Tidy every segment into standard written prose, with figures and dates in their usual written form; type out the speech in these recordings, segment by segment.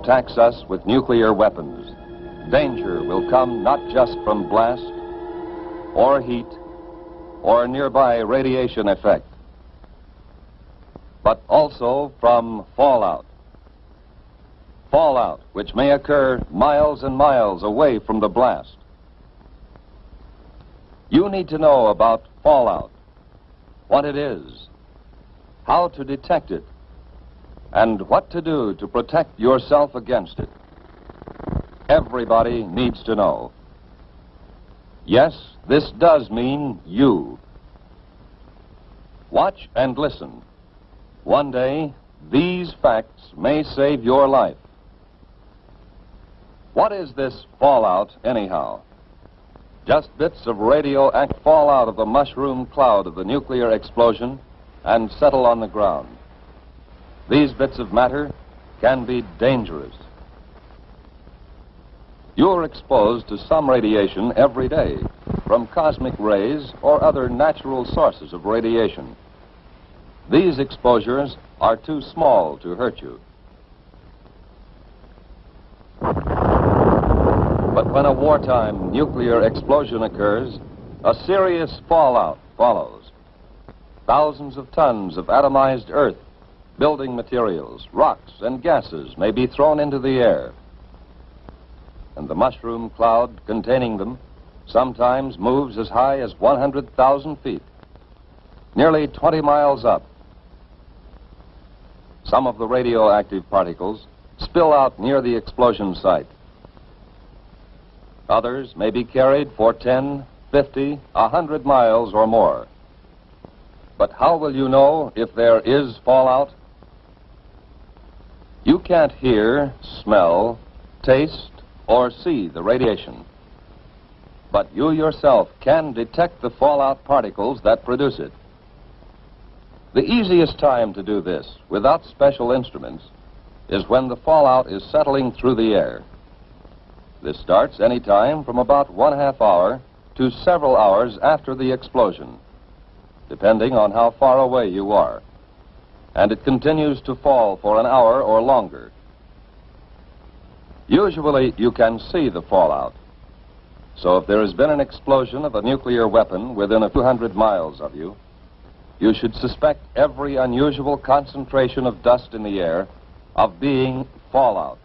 attacks us with nuclear weapons, danger will come not just from blast or heat or nearby radiation effect, but also from fallout. Fallout, which may occur miles and miles away from the blast. You need to know about fallout, what it is, how to detect it, and what to do to protect yourself against it. Everybody needs to know. Yes, this does mean you. Watch and listen. One day, these facts may save your life. What is this fallout, anyhow? Just bits of radioactive fall out of the mushroom cloud of the nuclear explosion and settle on the ground. These bits of matter can be dangerous. You're exposed to some radiation every day, from cosmic rays or other natural sources of radiation. These exposures are too small to hurt you. But when a wartime nuclear explosion occurs, a serious fallout follows. Thousands of tons of atomized earth, building materials, rocks, and gases may be thrown into the air. And the mushroom cloud containing them sometimes moves as high as 100,000 feet, nearly 20 miles up. Some of the radioactive particles spill out near the explosion site. Others may be carried for 10, 50, 100 miles or more. But how will you know if there is fallout? You can't hear, smell, taste, or see the radiation. But you yourself can detect the fallout particles that produce it. The easiest time to do this, without special instruments, is when the fallout is settling through the air. This starts any time from about 1/2 hour to several hours after the explosion, depending on how far away you are. And it continues to fall for an hour or longer. Usually you can see the fallout. So if there has been an explosion of a nuclear weapon within a few hundred miles of you, you should suspect every unusual concentration of dust in the air of being fallout.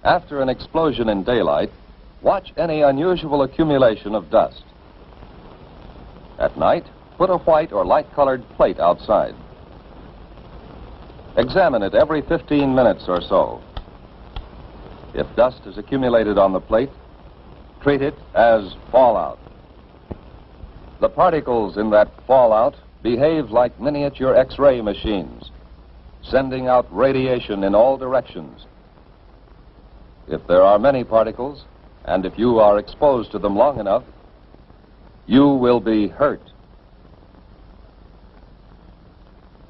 After an explosion in daylight, watch any unusual accumulation of dust. At night, put a white or light-colored plate outside. Examine it every 15 minutes or so. If dust is accumulated on the plate, treat it as fallout. The particles in that fallout behave like miniature X-ray machines, sending out radiation in all directions. If there are many particles, and if you are exposed to them long enough, you will be hurt.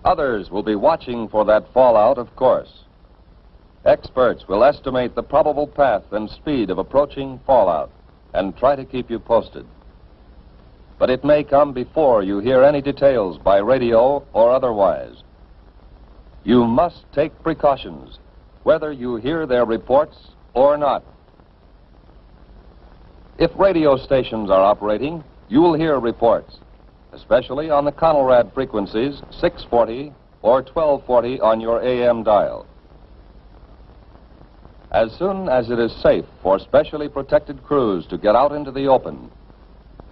Others will be watching for that fallout, of course. Experts will estimate the probable path and speed of approaching fallout and try to keep you posted. But it may come before you hear any details by radio or otherwise. You must take precautions, whether you hear their reports or not. If radio stations are operating, you will hear reports, especially on the Conelrad frequencies 640 or 1240 on your AM dial. As soon as it is safe for specially protected crews to get out into the open,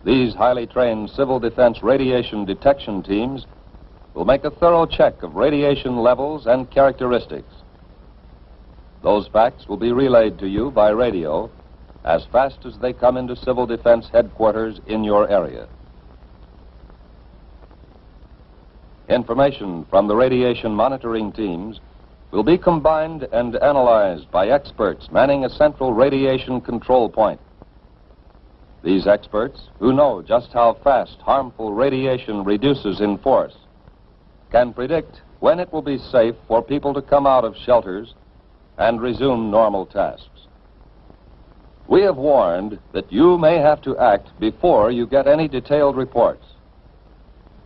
these highly trained civil defense radiation detection teams will make a thorough check of radiation levels and characteristics. Those facts will be relayed to you by radio as fast as they come into civil defense headquarters in your area. Information from the radiation monitoring teams will be combined and analyzed by experts manning a central radiation control point. These experts, who know just how fast harmful radiation reduces in force, can predict when it will be safe for people to come out of shelters and resume normal tasks. We have warned that you may have to act before you get any detailed reports.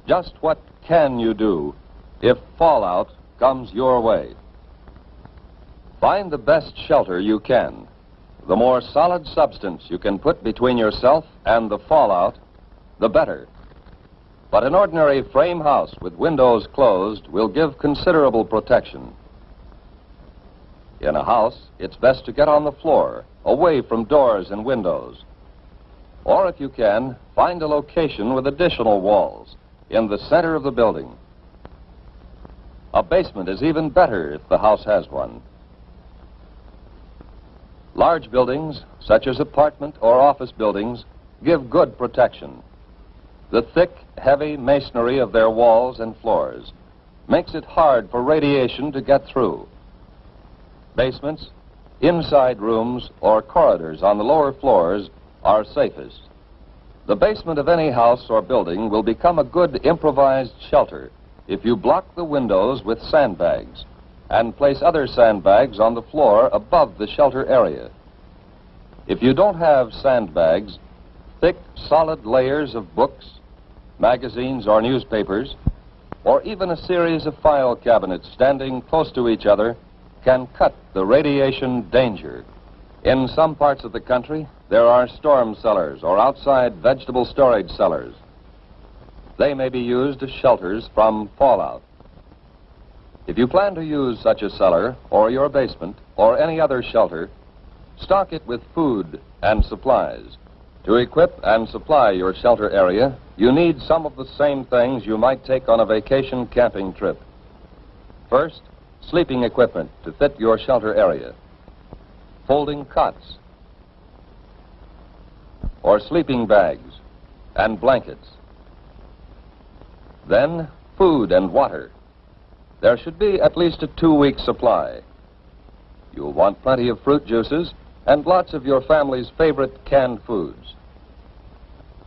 Just what can you do if fallout comes your way? Find the best shelter you can. The more solid substance you can put between yourself and the fallout, the better. But an ordinary frame house with windows closed will give considerable protection. In a house, it's best to get on the floor, away from doors and windows. Or if you can, find a location with additional walls in the center of the building. A basement is even better if the house has one. Large buildings, such as apartment or office buildings, give good protection. The thick, heavy masonry of their walls and floors makes it hard for radiation to get through. Basements, inside rooms, or corridors on the lower floors are safest. The basement of any house or building will become a good improvised shelter if you block the windows with sandbags and place other sandbags on the floor above the shelter area. If you don't have sandbags, thick, solid layers of books, magazines or newspapers, or even a series of file cabinets standing close to each other can cut the radiation danger. In some parts of the country, there are storm cellars or outside vegetable storage cellars. They may be used as shelters from fallout. If you plan to use such a cellar or your basement or any other shelter, stock it with food and supplies. To equip and supply your shelter area, you need some of the same things you might take on a vacation camping trip. First, sleeping equipment to fit your shelter area. Folding cots or sleeping bags and blankets. Then, food and water. There should be at least a 2-week supply. You'll want plenty of fruit juices and lots of your family's favorite canned foods.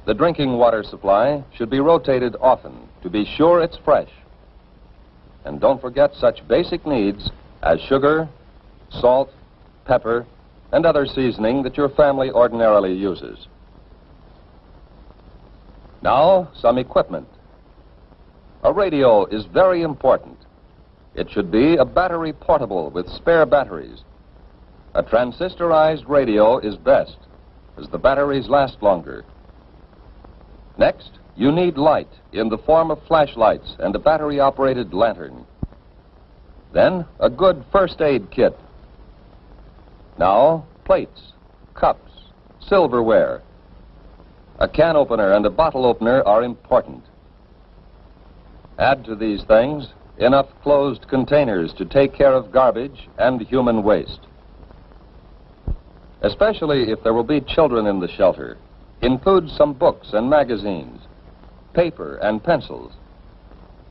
The drinking water supply should be rotated often to be sure it's fresh. And don't forget such basic needs as sugar, salt, pepper, and other seasoning that your family ordinarily uses. Now, some equipment. A radio is very important. It should be a battery portable with spare batteries. A transistorized radio is best, as the batteries last longer. Next, you need light in the form of flashlights and a battery-operated lantern. Then, a good first aid kit. Now, plates, cups, silverware. A can opener and a bottle opener are important. Add to these things enough closed containers to take care of garbage and human waste. Especially if there will be children in the shelter, include some books and magazines, paper and pencils,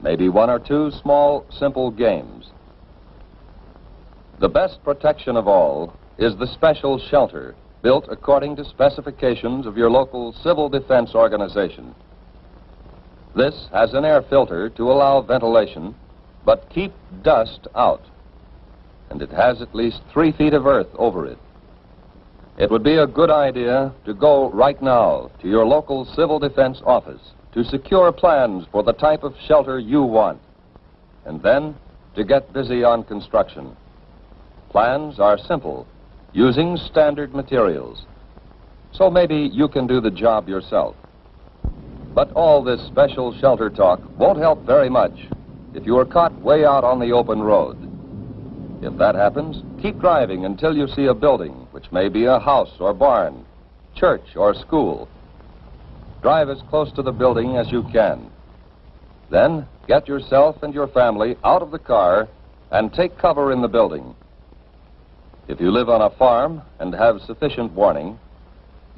maybe 1 or 2 small, simple games. The best protection of all is the special shelter built according to specifications of your local civil defense organization. This has an air filter to allow ventilation, but keep dust out. And it has at least 3 feet of earth over it. It would be a good idea to go right now to your local civil defense office to secure plans for the type of shelter you want, and then to get busy on construction. Plans are simple, using standard materials. So maybe you can do the job yourself. But all this special shelter talk won't help very much if you are caught way out on the open road. If that happens, keep driving until you see a building, which may be a house or barn, church or school. Drive as close to the building as you can. Then get yourself and your family out of the car and take cover in the building. If you live on a farm and have sufficient warning,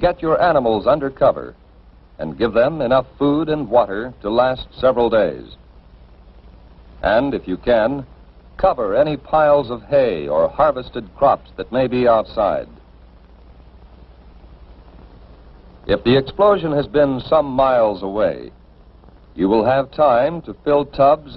get your animals under cover and give them enough food and water to last several days. And if you can, cover any piles of hay or harvested crops that may be outside. If the explosion has been some miles away, you will have time to fill tubs